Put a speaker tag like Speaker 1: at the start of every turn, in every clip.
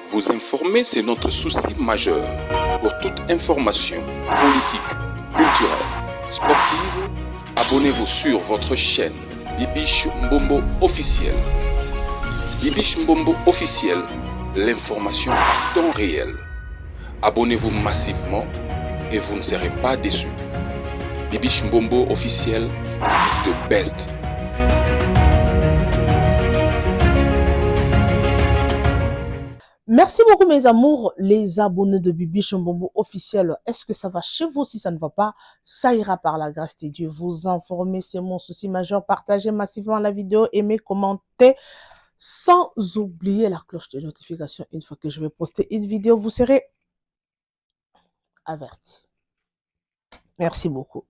Speaker 1: Vous informer, c'est notre souci majeur. Pour toute information politique, culturelle, sportive, abonnez-vous sur votre chaîne Bibiche Mbombo officiel. Bibiche Mbombo officiel, l'information à temps réel. Abonnez-vous massivement et vous ne serez pas déçus. Bibiche Mbombo officiel is the best.
Speaker 2: Merci beaucoup mes amours, les abonnés de Bibiche Mbombo officiel. Est-ce que ça va chez vous? Si ça ne va pas, ça ira par la grâce de Dieu. Vous informer, c'est mon souci majeur. Partagez massivement la vidéo, aimez, commentez, sans oublier la cloche de notification. Une fois que je vais poster une vidéo, vous serez averti. Merci beaucoup.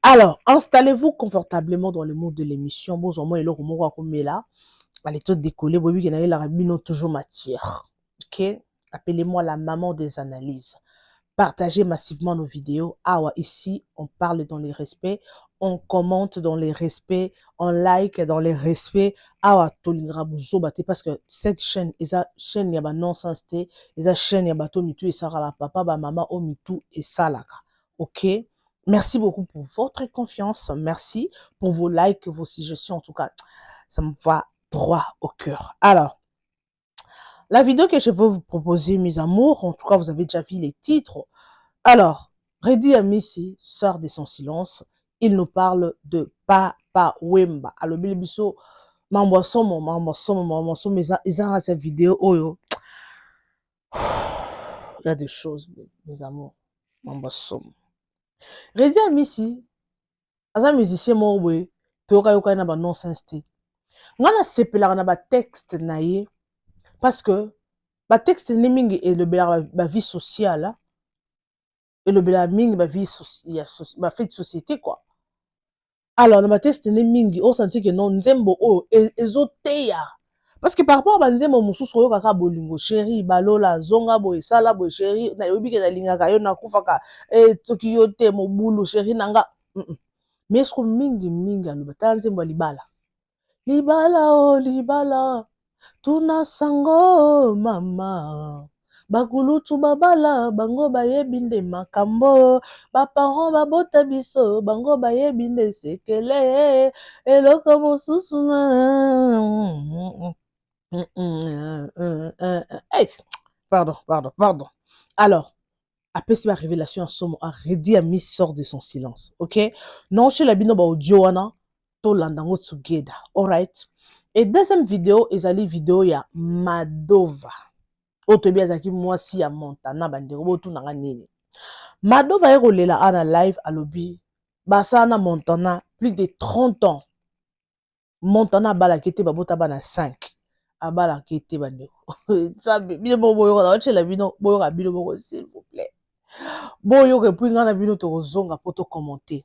Speaker 2: Alors, installez-vous confortablement dans le mode de l'émission. Bon, au moins, il y a allez tout décoller. Bon, il y a la rabino toujours matière. Ok? Appelez-moi la maman des analyses. Partagez massivement nos vidéos. Ah ouais, ici, on parle dans les respects, on commente dans les respects, on like dans les respects. Ah ouais, tolingra buzo bate parce que cette chaîne, esa chaîne yaba non-sens te, esa chaîne yaba to mitu et sara papa, ba maman o mitu et salaka. Ok? Merci beaucoup pour votre confiance. Merci pour vos likes, vos suggestions. En tout cas, ça me va droit au cœur. Alors, la vidéo que je veux vous proposer, mes amours, en tout cas, vous avez déjà vu les titres. Alors, Redi Amissi sort de son silence. Il nous parle de Papa Wemba. Alors, Bilibiso, mambosomo, mais ils ont cette vidéo. Oh, yo. Il y a des choses, mes amours. Mambosomo. Redi Amissi, un musicien, moi, oui, Toka Yoka na ba nonsense te. Ngana sepela na ba texte na ye. Parce que, ba texte ni mingi et le ba vie sociale, et le bela mingi ba vie sociale, ba fait de société, quoi. Alors, dans ma texte ni mingi, on sentit que non, nzembo, oh, ezoteya. Parce que par rapport à nzembo, moussou soyo kaka bolingo, chéri, balola, zonga boy, sala boy, chéri, na yobi ke na linga kayo na kufaka, toki yote, mobulu, chéri, nanga. Mais est-ce que mingi, alo, ta nzembo libala. Libala, oh, libala. Tuna sango mama bakulutu babala bango bayebi nde makambo baparent babota biso bango bayebi nde sekele eloko mosusu pardon. Alors, après c'est la révélation en somme, Redi Amissi sort de son silence, ok? Non, chez la bino ba audio wana to landango together, alright? Et deuxième vidéo, ezali vidéo ya Madova. Otobi azaki mwasi ya Montana bandeko botu nanga nini. Madova ekolela ana live alobi basa na Montana plus de 30 ans. Montana bala kete babota bana 5. Abala kete bandeko. Ça bien bon boyo na chela bino boyo ka bino boko s'il vous plaît. Boyo ke puis ngana bino to zonga poto commenter.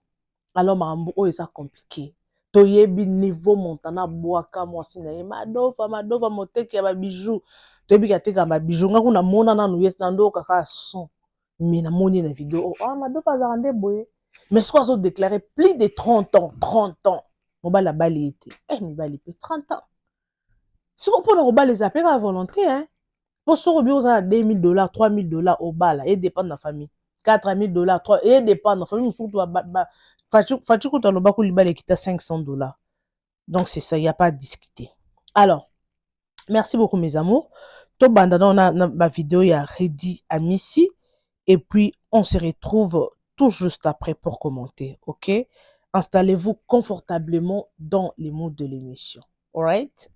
Speaker 2: Alors makambo oyo eza compliqué. Toyebi niveau Montana boaka mwasi na ye Madova moteke ya ba bijou toyebi ka teka ba bijou nga kuna mona nanu yet na ndo kaka son mais na moni na vidéo Madova za rande boye mais ce qu'on a déclaré plus de 30 ans mobala bali été mibali pe 30 ans si on peut robala les appels à volonté hein pour so robio za $2000 $3000 au bala et dépend de la famille $4000 3 et dépend de la famille surtout Fachu Kutaloba Koulibaly qui t'a $500. Donc c'est ça, il n'y a pas à discuter. Alors, merci beaucoup mes amours. To banda on a ma vidéo, il y a Redi Amissi. Et puis, on se retrouve tout juste après pour commenter, ok? Installez-vous confortablement dans les modes de l'émission. Alright?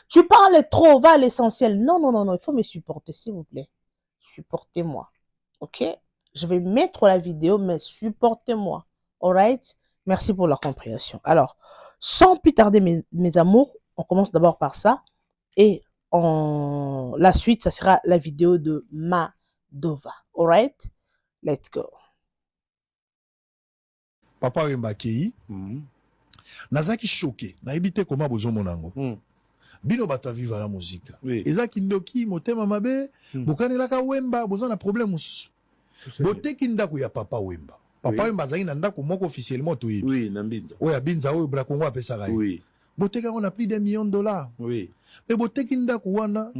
Speaker 2: Tu parles trop, va à l'essentiel. Non, il faut me supporter, s'il vous plaît. Supportez-moi, ok? Je vais mettre la vidéo, mais supportez-moi. Alright? Merci pour la compréhension. Alors, sans plus tarder, mes amours, on commence d'abord par ça. Et la suite, ça sera la vidéo de Madova. Alright? Let's go.
Speaker 3: Papa Wembakei, nazaki choqué. Na ebité comment bozo monango. Bino bata viva la musique. Ezaki ndoki motema mabe, bokanelaka Wemba, boza na problème mosusu. Boteki ndako ya Papa Wemba. Papa Wemba zaki na ndako moko officiellement to yebi.
Speaker 4: Oui, na Mbinza.
Speaker 3: Oya Binza oyo Bra Congo apesa ga.
Speaker 4: Oui.
Speaker 3: Boteka on a plus $1 million.
Speaker 4: Oui.
Speaker 3: Mais boteki ndako wana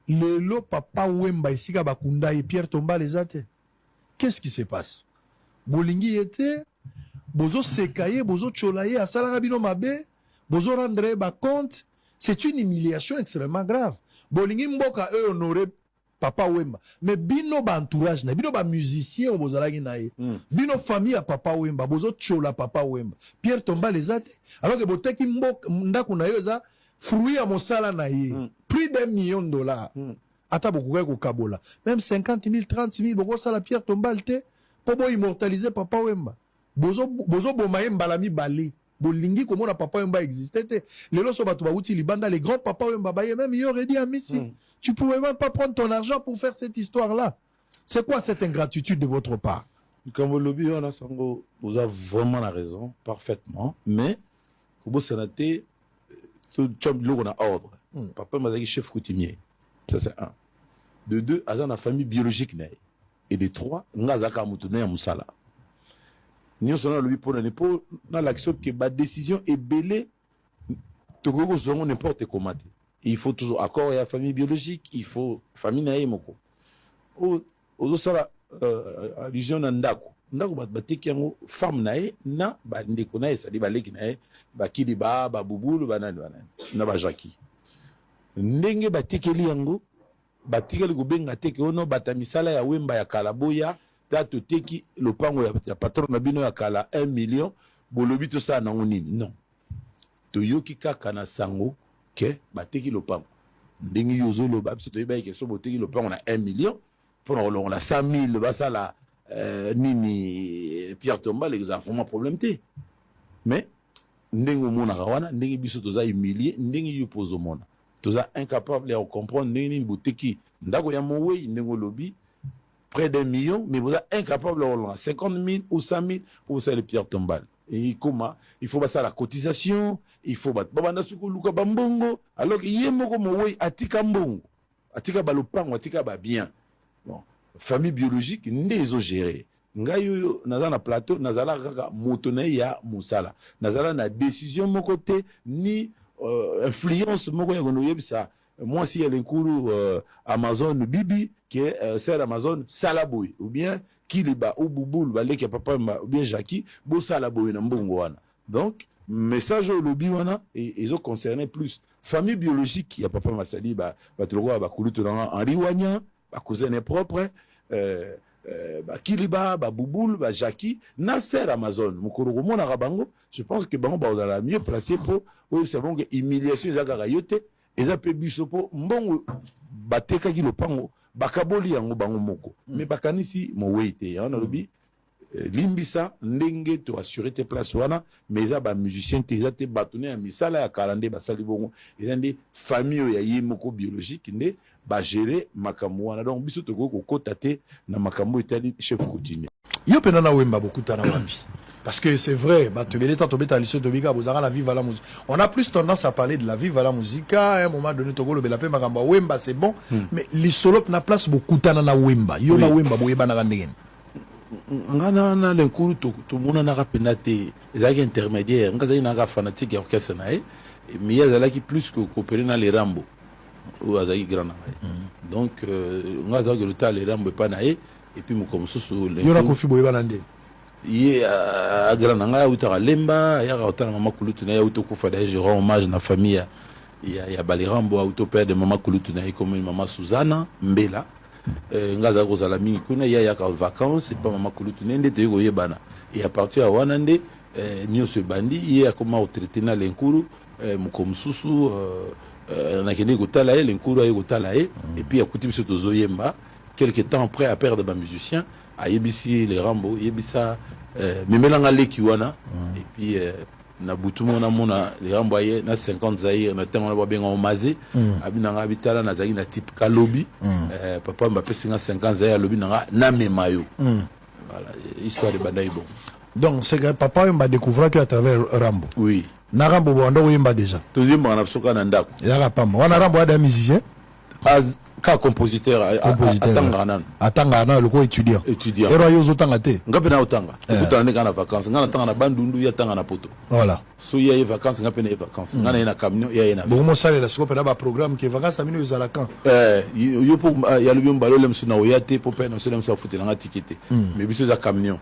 Speaker 3: lelo papa Wemba esika bakunda et Pierre Tomba les ate. Qu'est-ce qui se passe? Bolingi était bozo sekaye, bozo cholaye, asala rabino mabe, bozo rendre ba compte. C'est une humiliation extrêmement grave. Bolingi mboka eux honorer papa Wemba. Mais bino ba entourage na, bino ba musicien au bozalagi na ye. Bino famille à papa Wemba, bozo chola papa Wemba. Pierre Tomba les ate. Alors que boteki mboka ndaku na yo za fruit à mosala na ye. Plus d'$1 million. Ata bokuka ko kabola. Même 50 000, 30 000, boko sala Pierre Tomba te. Pour immortaliser papa Wemba. Bozo bomaye mbalami bale. Bolingi komona papa Wemba existait. Les loso batu bauti libanda, les grands papa Wemba baye même il aurait dit à Messi. Tu pouvais même pas prendre ton argent pour faire cette histoire-là. C'est quoi cette ingratitude de votre part?
Speaker 4: Comme vous le dites, vous avez vraiment la raison, parfaitement. Mais, Kobo Sanate, tout le a ordre. Papa m'a dit chef coutumier. Ça, c'est un. De deux, à la famille biologique. Et de trois, Ngazaka Moutoune à Moussala. Nous sommes là, pour l'épaule, dans l'action que ma décision est bellée, tout sommes n'importe comment. Il faut toujours accord à la famille biologique, il faut famille naïmoko. Aux autres, allusion à Ndako. Ndako, bateki yango femme naï, na, ba ndeko naï, ça dit baleki naï, ba kiliba, ba bouboule, ba nan, na ba jaki. Ndenge batekeli yango, batikeli kubenga teke ono, batamisala ya Wemba ya Kalaboya, tato teki, lopango ya patron na bino ya Kala 1 million, bolobi to sa na nini. Non. Toyoki kaka na sango, ke, bateki lopango. Ndenge yozolo, babiso toyoba yeke so boteki lopango na 1 million, pour on a 100 000, basa la, nini, Pierre Tomba, les enfants, problème té. Mais, ndenge mona rawana, ndenge biso toza humilié, ndenge yopozo mona. Toza incapable de comprendre ndenge boteki ndako ya mowe ndenge lobi près d'1 million, mais vous êtes incapable de 50 000 ou 100 000 pour ça les Pierre Tombal. Et comment il faut ça la cotisation, il faut battre babanda suku luka bambongo, alors que yemoko mowe atika mbongo, atika balopango, atika ba bien. Bon, famille biologique ndezo gérer. Ngayo naza na plateau, nazala kaka motone ya musala. Nazala na décision mon côté ni influence moko ya gono yebisa. Moi si elle ekulu Amazon Bibi qui est c'est Amazon Salaboy ou bien Kiliba ou Bouboul baleki papa ou bien Jackie bo Salaboy na mbongo wana. Donc message au lobby wana et ils ont concerné plus famille biologique ya papa Masali ba batlogo ba kulutu na Henri Wanya ba cousin propre ba Kiliba ba Bouboul ba Jackie na ser Amazon mukuru mona rabango. Je pense que bango ba la mieux placé pour c'est bon que humiliation za yote eza pe biso po mbongo bateka ki lopango bakaboli yango bango moko mais bakanisi mo weite on lobi limbisa ndenge to assurer tes places wana mais eza ba musicien te eza te batone ya misala ya kalande basali bongo eza ndi famille ya yimoko biologique nde ba gérer makambo wana donc biso to ko kota te na makambo etali chef coutumier
Speaker 3: yo pena na Wemba bokutana wapi? Parce que c'est vrai, on a plus tendance à parler de la vie à la musique. À un moment donné, Wemba c'est bon, mais les solos na place beaucoup na Wemba. Yo na Wemba boyeba na ngene.
Speaker 4: Ngana na lenkuru to mona na rapena te, ezaki intermédiaire, ngaza na fanatique ya orchestre na e, mais yazala ki plus que coopérer na les Rambo ou azaki grand na. Donc ngaza que le temps les Rambo pas na e et puis mo comme sous le.
Speaker 3: Yo na kofi boyeba na ndé.
Speaker 4: Yé à Grananga ou Lemba, il y a autant maman Koulutuna, il y a auto Koufada, je rends hommage à la famille. Il y a Balirambo, auto père de maman Koulutuna, comme maman Susanna Mbela. Ngaza Rosalami, il y a vacances, c'est pas maman Koulutuna, il était au Yébana. Et à partir de Wanande, Nio se bandi, il y a comment traiter na l'enkuru, Moukom Soussou, Nakene Gotala, l'enkuru a Gotala, et puis à Koutim Sotozo Yemba, quelques temps après, à perdre des musiciens. À Yebisi les Rambo, Yebisa Memelanga Lekiwana et puis na Boutumo na mona les Rambo na 50 Zaïre na temps on va bien en Mazé abinanga bitala na zaki na type Kalobi papa Mbappé 50 Zaïre lobi na Memayo voilà histoire de Badaï bon.
Speaker 3: Donc c'est que papa m'a découvert qu'à travers Rambo.
Speaker 4: Oui.
Speaker 3: Na Rambo bondo yemba déjà.
Speaker 4: Deuxième on a soka na ndako.
Speaker 3: Ya pamba. On a Rambo des musiciens.
Speaker 4: Ka compositeur
Speaker 3: atanga na loko étudiant ero yo zotanga te
Speaker 4: ngape na otanga ekuta na kana vacances ngana tanga na bandundu ya tanga na poto
Speaker 3: voilà
Speaker 4: so ya vacances ngape na vacances ngana na camion ya na
Speaker 3: bon mo sale la scope na ba programme que vacances amino yozala kan
Speaker 4: yo pour ya le biomba le msuna oyate pour pe na sele msa futi na tikete mais biso za camion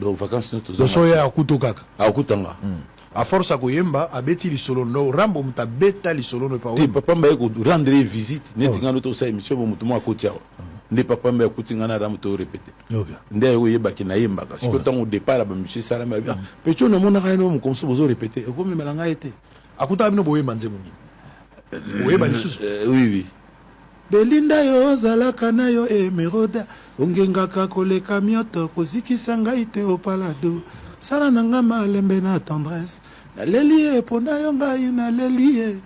Speaker 4: donc vacances nous tous
Speaker 3: so ya akuto kaka
Speaker 4: akutanga
Speaker 3: a force akoyemba abeti lisolo no rambo muta beta lisolo no pa
Speaker 4: papa mba ko rendre visite neti ngano to sa émission bo mutu mo akotia ndi papa mba kuti ngana rambo to répéter ndé yo yeba ki na yemba parce que tant au départ ba monsieur sala ma bien pecho no mona ka no comme ça bozo répéter ko me melanga été
Speaker 3: akuta bino boyemba nze muni oyeba lisusu
Speaker 4: oui belinda yo zalaka na yo emeroda ongengaka koleka mioto kozikisa ngai te opalado sala nanga malembe na tendresse na lelie pona yo ngai na lelie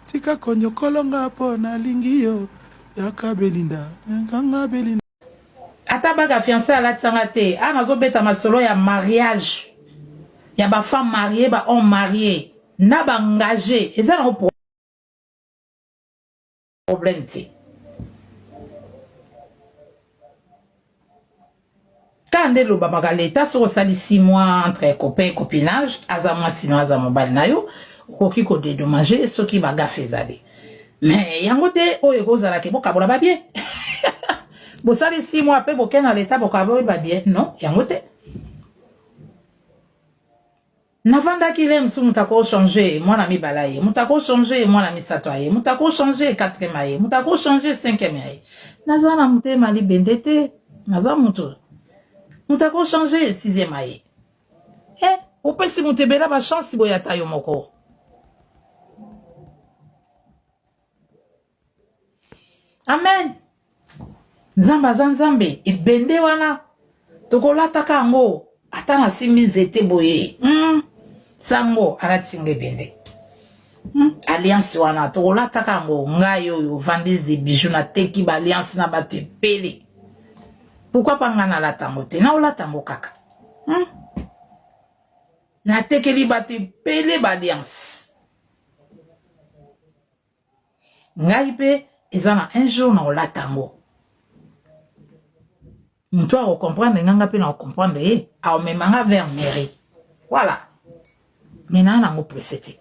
Speaker 4: tika konyokolonga po na lingi yo yaka belinda nganga belinda
Speaker 5: ata baga fiancé ala tsanga te ana zo beta masolo ya mariage ya ba femme mariée ba homme marié na ba engagé eza na problème te quand le babaka l'état sur sali 6 mois entre copains et copinage azama sinon azama bal na yo koki ko dédommager ce qui va gaffer zali mais yango te oyo kozala ke boka bola ba bien bo sali 6 mois après boken na l'état boka bola ba bien non yango te navanda ki lem su mutako changer moi na mi balaye mutako changer moi na mi satoye mutako changer 4e maye mutako changer 5e maye nazana mutema li bendete nazana mutu mutako changer 6e maye ou peut si mutebela ba chance boyata yo moko amen zamba zanzambe ibende wana tokolata kango ata na simizete boye sango alatinge bende alliance wana tokolata kango ngayo yo vendise des bijoux na teki ba alliance na bato pele pourquoi pas ngana la tango te na ola tango kaka na tekeli bato pele ba alliance ngai pe ezana un jour na ola tango mutu a comprendre nganga pe na comprendre a memanga vers mairie voilà maintenant na ngo presete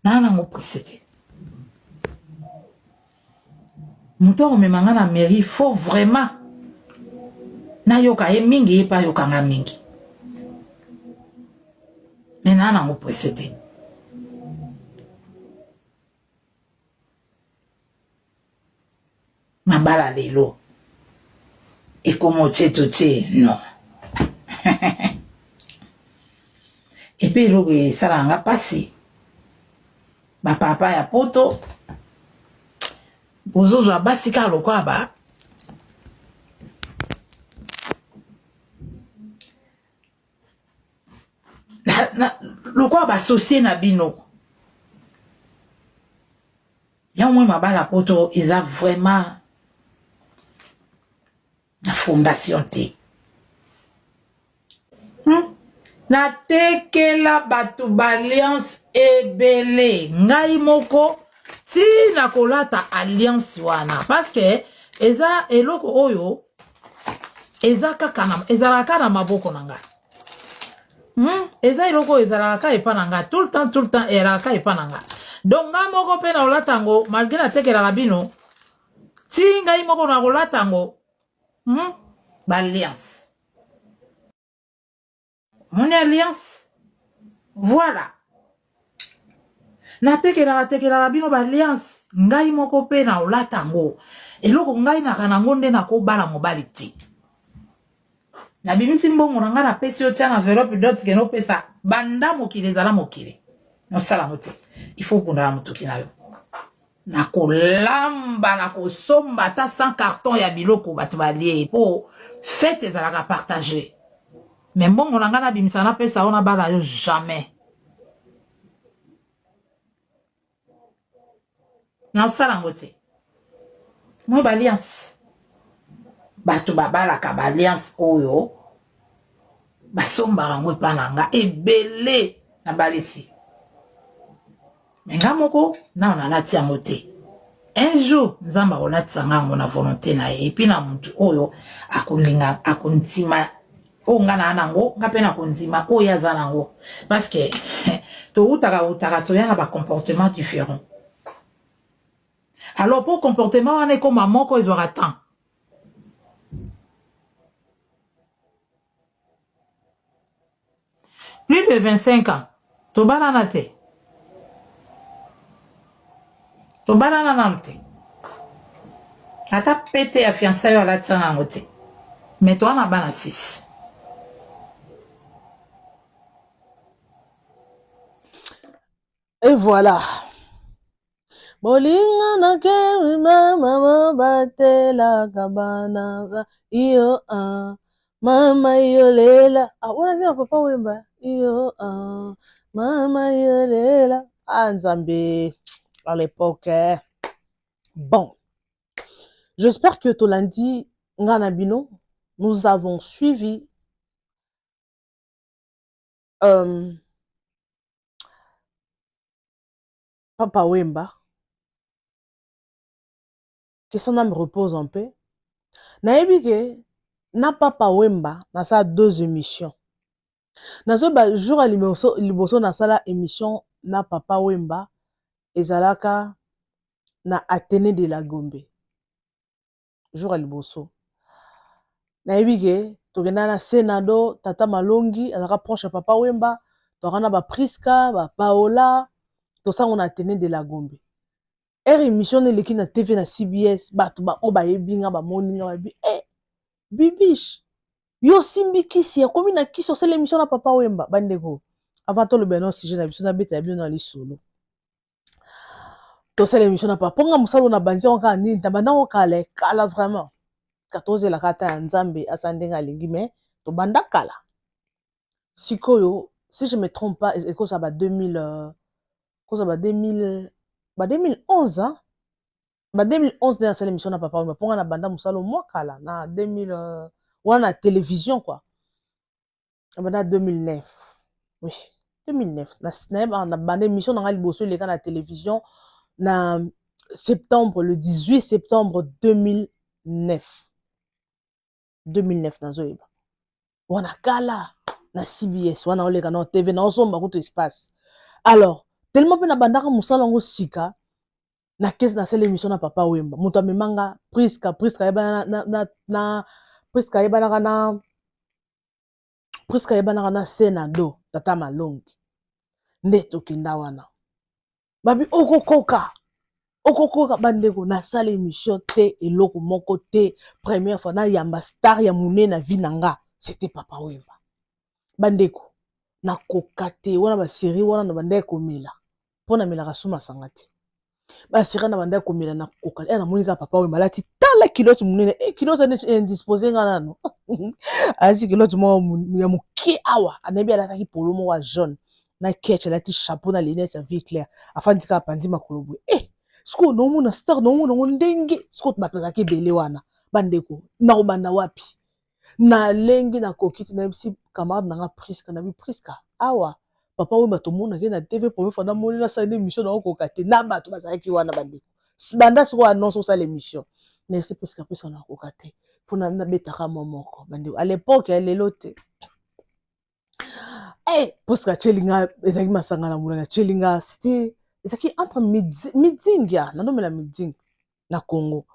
Speaker 5: na ngo presete mutu a memanga na mairie faut vraiment na yoka e mingi pa yoka nga mingi maintenant na ngo presete mabala lelo ekomo cheto che non et puis lobe salanga passé ba papa ya poto bozozo abasika lokwa ba lokwa ba associé na bino ya mwe mabala poto eza vraiment la fondation te na tekela batu balliance ebele ngai moko ti na kolata alliance wana parce que eza eloko oyo eza kaka na ezalaka na maboko na ngai eza eloko ezalaka epa na ngai tout le temps ezalaka epa na ngai donc ngai moko pe na kolata ngo malgré na tekelaka bino ti ngai moko na kolata ngo l'alliance. Mon alliance. Voilà. Na tekela bino alliance. Ngai moko pe na olatango. Eloko ngai na kanango nde na ko bala mobali ti. Na bimisi mbongo na nga na pesi o tia na enveloppe d'autres que no pesa. Banda mokile zala mokile. No sala mote. Il faut bunda mutuki na yo. Na kolamba na kosomba ta 100 cartons ya biloko bato balie po fête ezalaka partager mais mbongo na nga na bimisa na pesa ona bala yo jamais na osala ngo te mo ba alliance bato babalaka ba alliance oyo basomba ngo epa na nga ebele na balisi Mais nga moko na on alati yango te. Un jour nzamba olatisa nga ngo na volonté na ye, et puis na mutu oyo akolinga akontima o nga na nango nga pe na konzima o ya za nango, parce que to utaka to ya na ba comportement différent. Alors pour comportement on est comme à moko ils aura temps. Plus de 25 ans to banana te. To banana namte. Ata pété à fiançailles à la tsangangote. Mais toi, on a bana 6.
Speaker 2: Et voilà. Bolinga na ke mama batela kabana iyo mama yolela. Ah, on a dit papa wemba iyo mama yolela. Ah, Nzambe à l'époque. Bon. J'espère que Tolandi Nganabino, nous avons suivi Papa Wemba. Que son âme repose en paix. Naebike, na Papa Wemba, na sa 2 émissions. Na so ba jour à liboso na sala émission na Papa Wemba, ezalaka na Athénée de la Gombe. Jour à liboso. Naebike, tokenda na Senado, Tata Malongi, azaka proche à Papa Wemba, tokana ba Priska, ba Paola, to ça on a Athénée de la Gombe. Er émission neleki na TV na CBS, bato ba o ba yebinga ba moninga ba bi bibish. Yo simbi kisi ya komi na kisi osala émission na Papa Wemba bandeko. Avant to le beno sujet na biso na beta bino na lisolo. To sala émission na Papa nga musalo na banzi on ka nini tabanda on kala kala vraiment. 14 la kata ya Nzambe asandenga lingi mais to banda kala. Sikoyo si je me trompe pas et ça va 2000 ça va 2000 2011 hein. Ba 2011 dans cette émission na Papa Wemba ponga na banda musalo moi kala na 2000 on a télévision quoi. Banda 2009. Oui, 2009 na banda émission na liboso les na télévision na septembre le 18 septembre 2009. 2009 dans Zoeba. On a kala na CBS, on a oleka na TV na osomba kuto espace. Alors, tellement pe na banda ka musalo ngo sika na caisse na cette émission na Papa Wemba. Muto amemanga Priska yeba na Priska yeba na Senado Tata Malongi. Ndeto kinda wana. Babi okokoka bandeko na sala émission te eloko moko te première fois na yamba star ya munene na vie nanga c'était Papa Wemba. Bandeko na kokate wana ba série wana na bandeko mela. Pona mela kasuma sangati. Ba série na bandeko mela na kokate na monika Papa Wemba lati tala kilote munene kilote ne indisposé ngana no. Asi kilote mo ya mukie awa anabi alataki polo mo wa jaune na ketch lati chapeau na lunettes ya vie claire afandi ka pandi makolobo sko no mona star no mona ndenge sko batazaki bele wana bandeko na obanda wapi na lengi na kokiti na bisi camarade nanga Priska na bi Priska awa Papa Wemba to mona ke na TV pour fois na moni na sa émission na kokate na bato bazaki wana bandeko banda siko annonce ça l'émission mais c'est parce qu'après ça na kokate fona na betaka momoko bandeko à l'époque elle elote Priska chelinga ezaki masanga na mona chelinga c'était ezaki entre midingia na nomela miding na Congo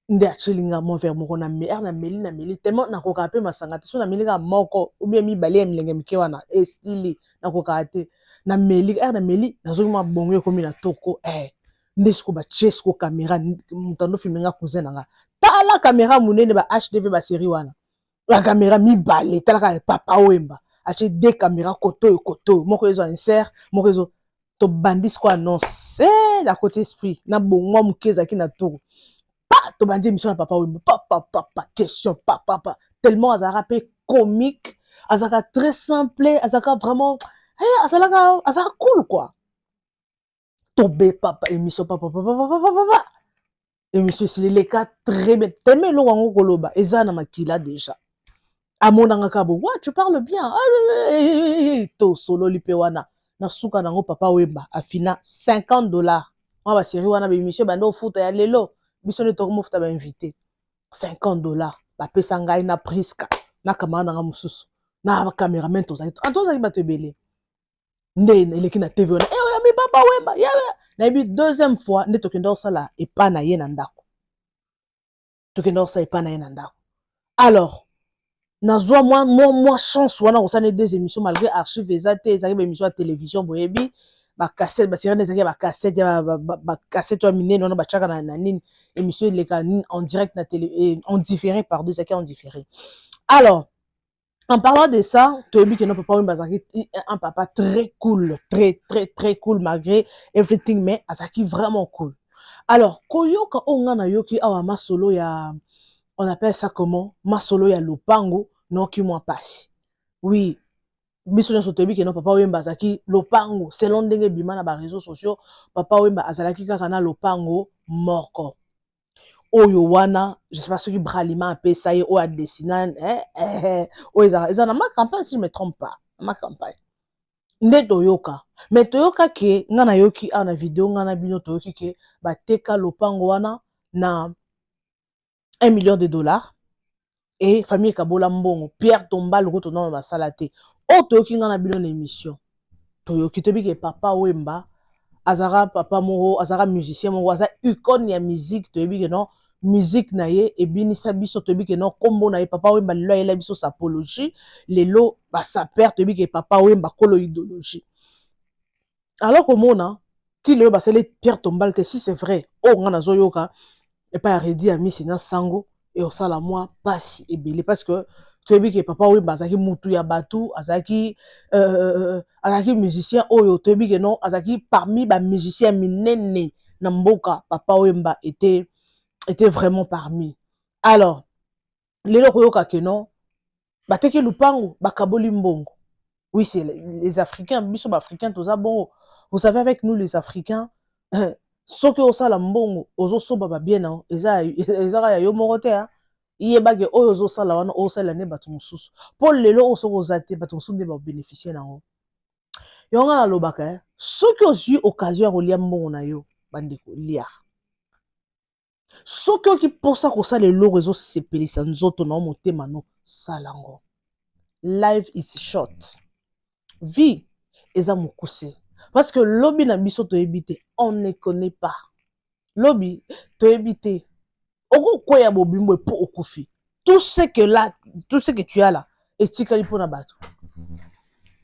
Speaker 2: nde chelinga mon vers moko na meli tellement na koka pe masanga te so na meli ka moko ou bien mibale ya milenge mike wana estili na koka te na meli na meli nazoki mwa bongo komi na toko nde siko ba chesko caméra mutando filmenga cousin nanga tala caméra munene ba HDV ba série wana la caméra mibale tala ka Papa Wemba ache deux caméras koto moko ezo insert moko ezo to bandis ko annonce la côté esprit na bongo mukeza ki na toko pa to bandi émission na Papa Wemba papa question papa tellement azaka pe comique azaka très simple azaka vraiment azaka cool quoi tobe papa émission papa émission c'est les cas très bien tellement lo wango koloba eza na makila déjà amonanga kabo wa tu parles bien to solo lipe wana na suka nango papa wemba afina $50. On va série wana ba émission bando futa ya lelo biso ne to mo futa ba invité $50 ba pesa ngai na Priska na kamana nga mususu na cameraman to za bato ebele nde eleki na TV wana ya mi papa wemba ya na bi deuxième fois nde tokenda osala epa na ye na ndako tokenda osala epa na ye na ndako alors nazwa moi chance wana kosala deux émissions malgré archive ezate ezaki ba émission ya télévision boyebi ba cassette ba série ezaki ba cassette ba cassette wa minene wana ba chaka na nini émission eleka en direct na télé en différé pardon ezaki en différé alors en parlant de ça, Toyebi que non papa Wemba Azaki un papa très cool, très cool malgré everything, mais Azaki vraiment cool. Alors, koyoka ongana yoki awa masolo ya, on appelle ça comment? Masolo ya lopango, non qui moi passe. Oui, biso nyoso Toyebi que non papa Wemba Azaki lopango, selon ndenge bima na ba réseaux sociaux, papa Wemba Azalaki kaka na lopango moko. Oyo wana, je sais pas ce qui bralima a payé ou a dessiné, ils en ma campagne si je me trompe pas, ma campagne. Nde toyoka, mais toyoka ke ngana yoki ana vidéo ngana bino toyoki ke bateka lopango wana na $1 million et famille Kabola Mbongo, Pierre Tomba le roto non basala te. O toyoki ngana bino na émission. Toyoki tobi ke papa Wemba azara papa moro azara musicien moro aza icône ya musique toyebi ke non musique na ye ebinisa biso toyebi ke non kombo na ye papa Wemba lelo ayela biso sapologie lelo ba saper toyebi ke papa Wemba kolo idéologie alors komona ti lelo basale Pierre Tombal te si c'est vrai o ngana zoyoka et pas arrêté à misi na sango et au sala moi pasi ebele parce que toyebi ke papa Wemba azaki mutu ya batu azaki musicien oyo toyebi ke non azaki parmi ba musiciens minene na mboka papa Wemba était vraiment parmi alors lelo koyoka ke non bateki lupango bakaboli mbongo oui c'est les africains biso ba africains toza bon vous savez avec nous les africains soki osala mbongo ozosoba ba bien na eza ya yo moko te yebage oyo ozosala wana osala ne bato mosusu po lelo osoko ozate bato mosusu nde babénéficie nango yonga nalobaka soki ozwi occasion ya kolia mbongo na yo bandeko lia soki okiposa kosala eloko ezosepelisa nzoto na yo motema no sala ngo life is short vie eza mokuse parce que lobi na biso toyebi te on ne connaît pas lobi toyebi te okokwea bobimbo po okufi tout ce que tu as là etikali pona bato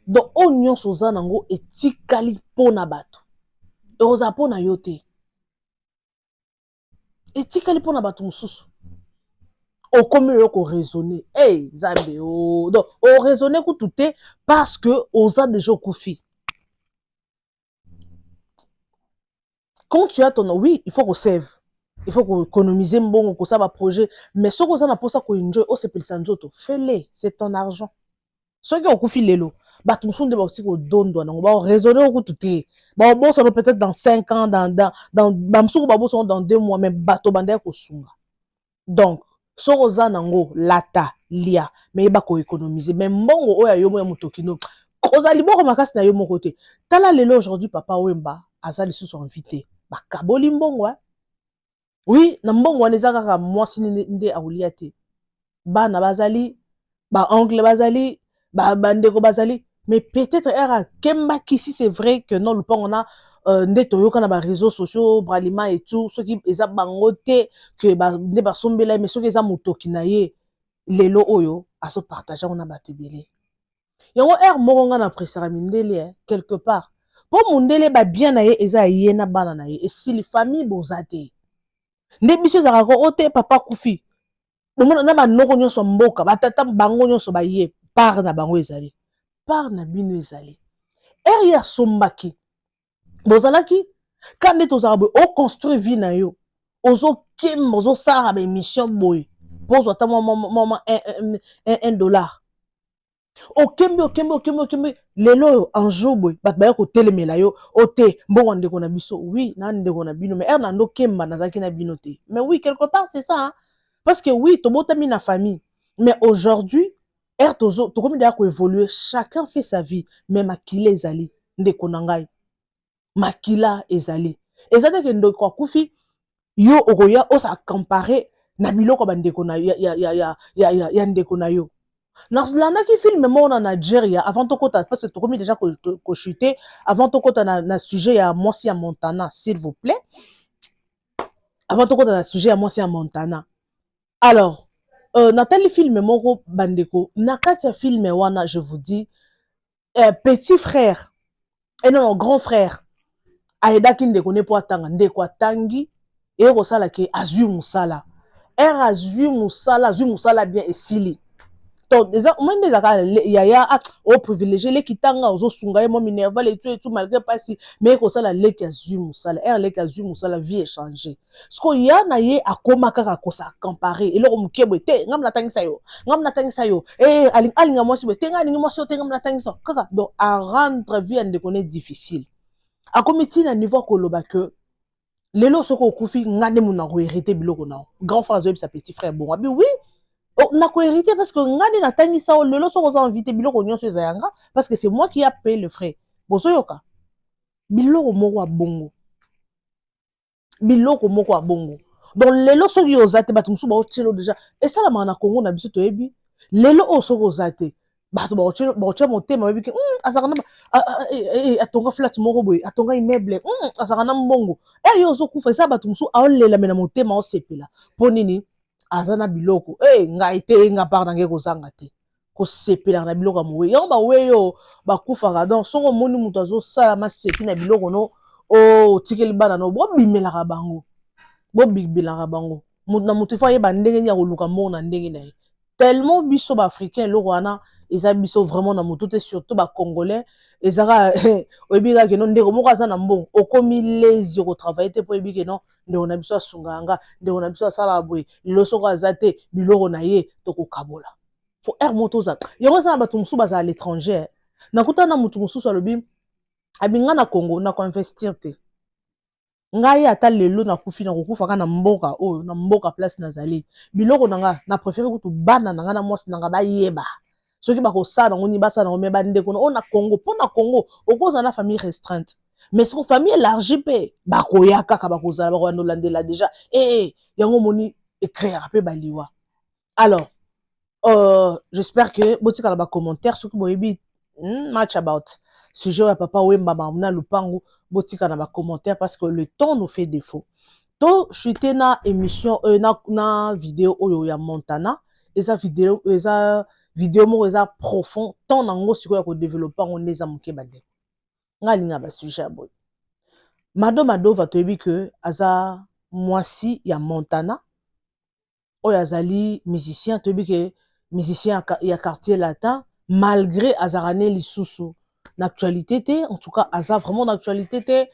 Speaker 2: donc o nyonso oza nango etikali pona bato ekozala pona yo te etikali pona bato mosusu okomi lelo koraisonne nzambe donc oraisonne kutu te parce que oza déjà okufi. Quand tu as ton oui, il faut qu'on save. Il faut qu'on économise un bon, qu'on ça projet. Mais ce qu'on a pour ça qu'on enjoy, oh c'est pour le fais-le, c'est ton argent. Ce qui ont confié l'élo, bah tout le monde aussi qu'on donne, on va raisonner au tout est. Bah bon, ça peut-être dans 5 ans, dans 2 mois, mais bateau bandé ko sunga. Donc, ce qu'on a nango lata lia, mais il va qu'on économiser. Mais bon, oh ya yo mo mutokino. Koza liboko makasi na yo mon côté. Tala lelo aujourd'hui papa Wemba, azali sous son invité. Ba kaboli mbongo oui na mbongo wana eza kaka mwasi nde akolia te bana bazali ba oncle bazali ba bandeko bazali mais peut-être era kembaki si c'est vrai que non lupango na nde toyoka na ba réseaux sociaux bralima et tout ceux qui eza bango te que ba nde basombela mais ceux qui eza motoki na ye lelo oyo aso partager on a batebele yango moko nga na presera mindele quelque part po mundele ba bien na ye eza ye na bana na ye et si les familles bozate nde biso ezaka ko ote papa kufi bomona na banoko nyonso mboka batata bango nyonso baye par na bango ezali par na bino ezali ya sombaki bozalaki kande tozala boye oconstruire vie na yo ozokemba ozosala ba émission boye pozwa ata mwa $1 okembe lelo oyo un jour boye bato baya kotelemela yo ote mbongo ndeko na biso oui na ndeko na bino mais na ndokemba nazalaki na bino te mais oui quelque part c'est ça hein? Parce que oui tobotami na famille mais aujourd'hui tokomi daya koévoluer chacun fait sa vie mais makile ezali ndeko na ngai makila ezali ezate ke ndeko akufi yo okoya osa comparer na biloko bandeko na ya ndeko na yo nalandaki film moko na Nigeria avant tokota parce que tokomi déjà chuter avant tokota na sujet ya mwasi ya Montana s'il vous plaît avant tokota na sujet ya mwasi ya Montana alors natali film moko bandeko na kati ya film wana je vous dis petit frère et non grand frère ayedaki ndeko ne po atanga ndeko atangi et kosala ke azwi musala azwi musala bien esili donc déjà au moins des yaya au privilégié les kitanga ozo sunga mo minerva les tout malgré pas si mais kosala leki azwi musala leki azwi musala vie échanger ce ko ya na ye akoma kaka kosa comparer et le mukebo te ngam natangisa yo alinga mwasi be te ngani mwasi te ngam natangisa kaka donc à rendre vie ndeko ne difficile akomiti na niveau koloba que lelo soko okufi ngane muna ko hériter biloko na grand frère zoyeb sa petit frère bon abi oui na ko hériter parce que ngane na tangisa o lelo soko za invité biloko nyonso ezayanga parce que c'est moi qui a payé le frais bozoyoka biloko moko abongo donc lelo soki ozate bato musu ba otchelo déjà et ça la mana Congo na biso toyebi lelo o soko ozate bato ba otchelo motema babi ke azakana atonga flat moko boy atonga immeuble azakana mbongo yo zo kufa ça bato musu aolela mena motema o sepela ponini azana biloko ngai te nga parda ngeko zanga te ko sepela na biloko mowe yo ba weyo ba kufa donc soko moni muto azo sala maseki na biloko no tikeli bana no bo bimela bango na mutu fa yeba ndenge nya koluka mo na ndenge na tellement biso ba africain lo wana eza biso vraiment na mutu te surtout ba congolais ezaka oyebika ke no ndeko moko aza na mbongo okomi lazy ko travailler te po yebika non ndeko na biso asunganga ndeko na biso asala boye loso ko azate biloko na ye to ko kabola faut moto za yongo za bato musu baza à l'étranger nakuta na mutu musu alobi abinga na Congo na ko investir te ngai ata lelo na kufi na kokufa kana mboka oyo na mboka place nazali biloko nanga na préférer kutu bana nanga na mwasi nanga bayeba soki ba ko sala ngoni basa na me bande ko na Congo po na Congo okoza na famille restreinte mais son famille élargie pe ba ko yaka ka ba ko zala ba ko landela déjà yango moni écrire pe baliwa alors j'espère que botika na ba commentaire soki boyebi match about sujet ya papa Wemba mamuna lupango botika na ba commentaire parce que le temps nous fait défaut to chuter na émission na vidéo oyo ya Montana eza vidéo mo eza profond tant nango sikoya ko développer on neza muke bande ngalinga ba sujet boy mado va toyebi que aza mwasi ya Montana oyo azali musicien toyebi que musicien ya quartier latin malgré azarane lisusu l'actualité te en tout cas aza vraiment d'actualité te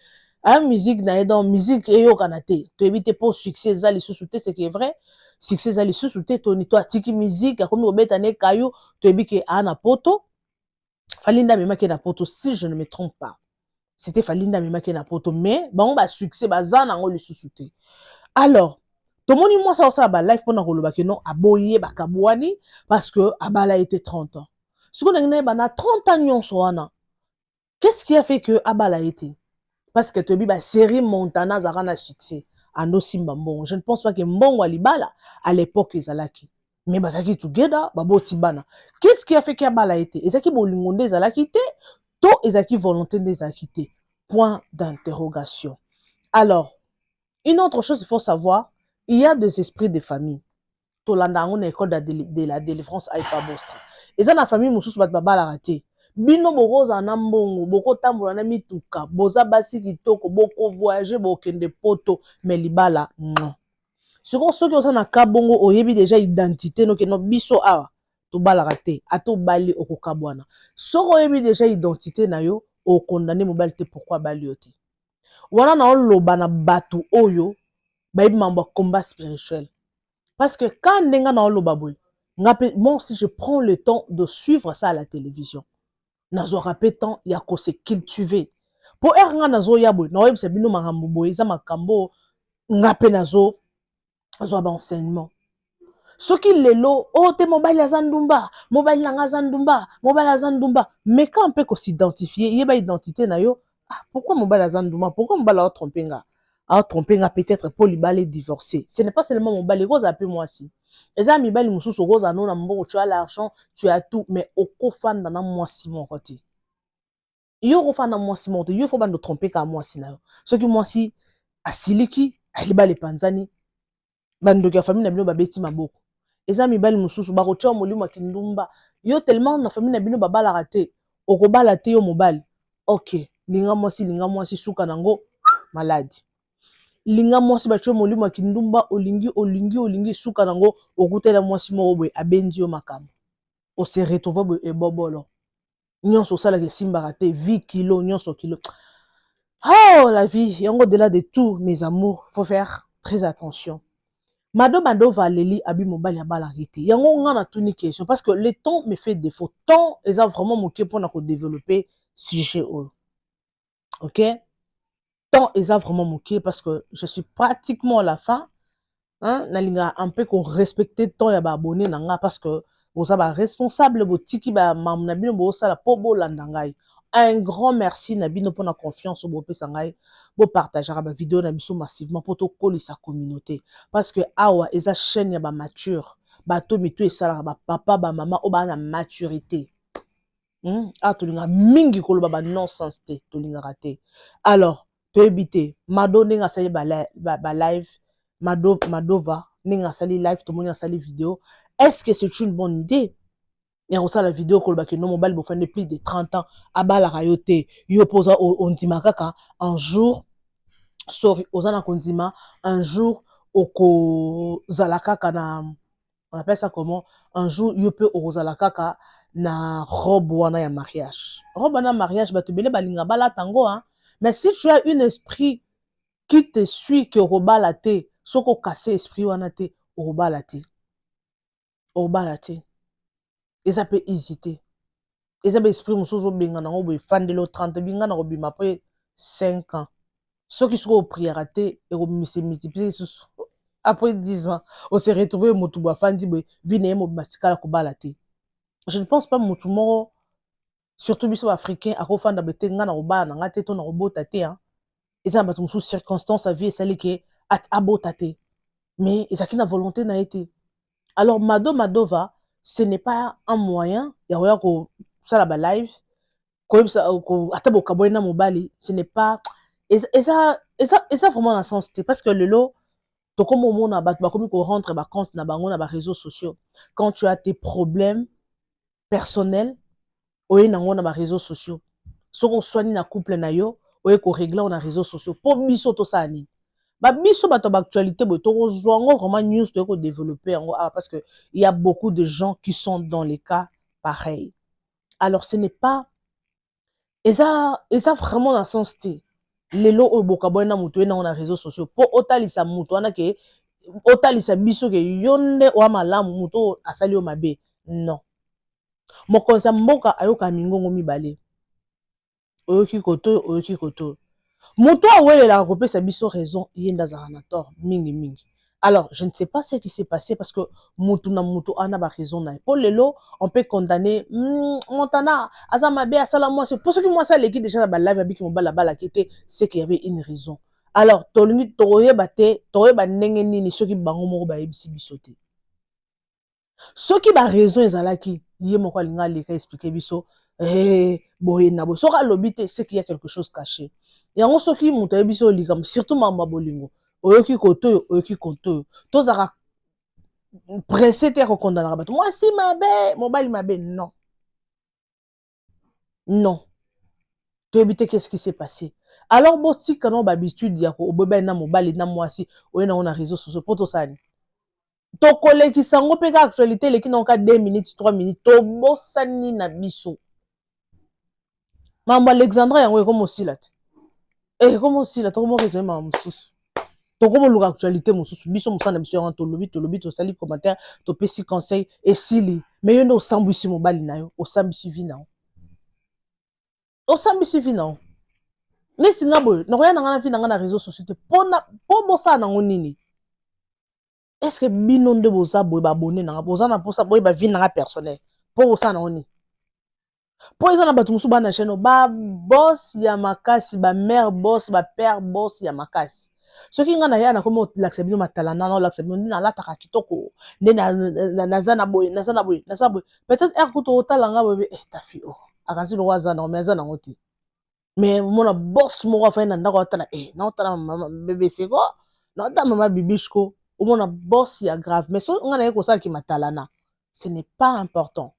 Speaker 2: musique na dans musique eyo kanate to éviter pour succès za les sous-souté c'est qui est vrai succès za les sous-souté to ni to atiki musique comme obeta ne kayo to ebike ana poto falinda mema ke na poto si je ne me trompe pas c'était falinda mema ke na poto mais bon ba succès baza nango les sous-souté alors to moni moi ça ba live pona koloba ke non aboye bakabwani parce que abala était 30 ans ce qu'on a na 30 ans nyonso wana. Qu'est-ce qui a fait que Abala a été? Parce que tu as dit, série Montana Zarana succès. Ando Simba Mbongo. Je ne pense pas que Mbongo Alibala, à l'époque, ils allaient. Mais Bazaki Together, Babo Tibana. Qu'est-ce qui a fait qu'Abala a été? Ezaki Bolingonde Zala quitté, to Ezaki volonté des a quitté. Point d'interrogation. Alors, une autre chose qu'il faut savoir, il y a des esprits de famille. Tolanda on école de la délivrance à Ipabostra. Et ça, la famille, Moussous Batbaba l'a raté. Bino bokoza na mbongo boko tambola na mituka boza basi kitoko boko voyager bokende poto mais libala non siko soki oza na kabongo oyebi déjà identité no ke no biso awa to bala raté ato bali okokabwana soko oyebi déjà identité na yo o condamner mobile te pourquoi bali yote wana na oloba na batu oyo bayebi mambo combat spirituel parce que quand ndenga na oloba boy ngape moi si je prends le temps de suivre ça à la télévision nazo rapetant ya ko se cultiver po nga nazo yabo na webse bino makambo boye za makambo ngape nazo ba enseignement Soki lelo, oh, te mobile ya Zandumba, mobile nanga Zandumba, mobile ya Zandumba. Mais quand on peut s'identifier, il y a une identité na yo. Ah, pourquoi mobile ya Zandumba? Pourquoi mobile a trompé nga? A trompé nga peut-être pour lui baler divorcer. Ce n'est pas seulement mobile, rose appelle moi si. Et ça, mi bali mususu rose anon na mbongo, tu as l'argent, tu as tout, mais au fan dans moi si mon côté. Yo ko fan dans moi si mon côté, yo faut pas nous tromper ka moi si na yo. Ce qui moi si asiliki, ali bale panzani, bando ya famille na bino babeti maboko. Eza mibali mususu bakotia molimo ya kindumba yo tellement na famille na bino babala te okobala te yo mobali. OK, linga mwasi suka nango maladi. Linga mwasi batia molimo ya kindumba olingi suka nango okutela mwasi moko boye abendi yo makambo. O se retrouver boye ebobolo. Nyonso sala ke simba te vie kilo nyonso kilo. Oh la vie, yango au-delà de tout mes amours, faut faire très attention. Mado va leli abi mobile ya bala rete. Yango nga na tuni question parce que le temps me fait défaut. Temps est vraiment mon pour na ko développer sujet o. OK? Temps est vraiment mon parce que je suis pratiquement à la fin. Hein, na linga un peu qu'on respecter temps ya ba abonné nanga parce que vous avez responsable bo tiki ba mam na bino bo sala po bo landangai. Un grand merci Nabino pour la confiance au Bopé Sangai, pour partager la vidéo Nabiso massivement pour tout coller sa communauté. Parce que awa esa chaîne ya ba mature, ba to mitu et sala ba papa ba maman o ba na maturité. Ah to linga mingi kolo ba non sens te to linga raté. Alors, to éviter mado ninga sali ba live, madova ninga sali live to monia sali vidéo. Est-ce que c'est une bonne idée? Et on sait la vidéo que le non mobile fait depuis de 30 ans à bas la rayoté yo posa on dit makaka un jour sorry ozana kondima un jour oko zalaka kana on appelle ça comment un jour yo peut au zalaka na robe wana ya mariage robe na mariage ba tebele balinga bala tango hein mais si tu as un esprit qui te suit que robala te soko casser esprit wana te robala te et ça peut hésiter. Et ça peut esprit moussozo benga na ngobo fan de l'autre 30 binga na robima après 5 ans. Ceux qui sont au prière et se multiplier après 10 ans, on s'est retrouvé motuba fan di vine mo batikala ko balate. Je ne pense pas motumo surtout biso africain a ko fan da betenga na roba na ngate to na robota te hein. Et ça batu sous circonstances à vie ça li at abotate. Mais ils a qui na volonté na été. Alors Madova ce n'est pas un moyen, il y a ça la live, comme ça, atabo kaboina mobali, ce n'est pas, et ça vraiment dans le sens, parce que le lot, to comme au monde, comme qu'on rentre, compte, na bango, na réseaux sociaux, quand tu as tes problèmes personnels, oye nango na réseaux sociaux, so qu'on soigne na couple na yo, oye qu'on règle na réseaux sociaux, pour biso to sa ni. Ba biso bato actualité boto zongo vraiment news de développer parce que il y a beaucoup de gens qui sont dans les cas pareils. Alors ce n'est pas et ça vraiment dans son style. Les lots au bokaboy na mutu na on a réseaux sociaux pour otalisa mutu na ke otalisa biso ke yonde o malamu mutu asali o mabe. Non. Mo konsa mboka ayoka mingongo mibale. Oyoki koto. Moto awele la repé sa biso raison yenda zaranator mingi. Alors, je ne sais pas ce qui s'est passé parce que moto ana ba raison na. Pour lelo, on peut condamner Montana azamabe asala moi c'est pour ce que moi ça l'équipe déjà ba live abiki mo bala kete c'est qu'il y avait une raison. Alors, tolingi toye ba ndenge nini ceux qui bango moko ba ebisi bisote. Ceux qui ba raison ezalaki yé moko linga leka expliquer biso boye na bo soka lobité c'est qu'il y a quelque chose caché. Yango soki muta biso likam surtout mama bolingo oyoki koto tozaka pressé te ko condamner bato moi si mabe mobali mabe non tu éviter qu'est-ce qui s'est passé alors boti kana ba habitude ya ko obeba na mobali na mwasi oyena on a réseaux sociaux poto sani to koleki sango pe ka actualité leki na ka 2 minutes 3 minutes to bosani na biso mama Alexandra yango comme aussi là comment si la tomo raison ma mususu to comme le actualité mususu biso musana biso en to lobi to sali commentaire to pesi conseil et sili mais yo no sambisi mobali na yo o sambisi vina ni singa boy no ya na ngana vina ngana réseaux sociaux po bossa na ngonini Est-ce que bino nde boza boye ba abonné nanga boza na posa boye ba vie nanga personnel pour ça na oni pour ça na batu musu ba na chaîne ba boss ya makasi ba mère boss ba père boss ya makasi ce qui nga na ya na komo l'accès bino matalana na l'accès bino na lataka kitoko nde na zana boye peut-être er kuto otalanga boye ta fi oh akazi lo waza na mais zana ngoti mais mona boss mo fa na ndako atana na otala mama bébé seko na otala mama bibishko omona boss ya grave mais so nga na yeko sa ki matalana ce n'est pas important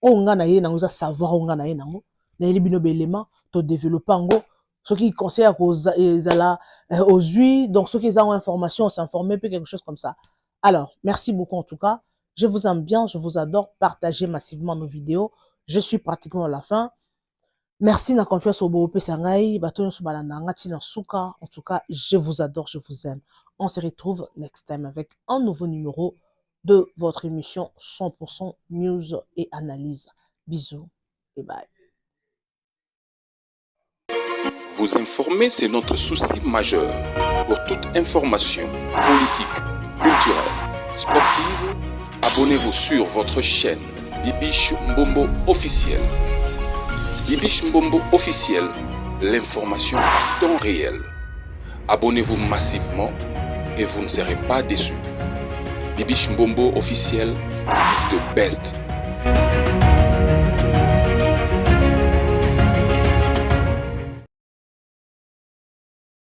Speaker 2: o nga na ye nango za savoir o nga na ye nango na yeli bino belema to développer ngo ce qui conseille aux huiles donc ceux qui ont information s'informer peu quelque chose comme ça. Alors merci beaucoup en tout cas, je vous aime bien, je vous adore, partagez massivement nos vidéos, je suis pratiquement à la fin. Merci na confiance au beau Sangai, baton sur balananga tina suka. En tout cas, je vous adore, je vous aime. On se retrouve next time avec un nouveau numéro de votre émission 100% news et analyse. Bisous et bye.
Speaker 1: Vous informer, c'est notre souci majeur. Pour toute information politique, culturelle, sportive, abonnez-vous sur votre chaîne Bibiche Mbombo officiel. Bibiche Mbombo officiel, l'information en temps réel. Abonnez-vous massivement et vous ne serez pas déçus. Bibiche Mbombo officiel is the best.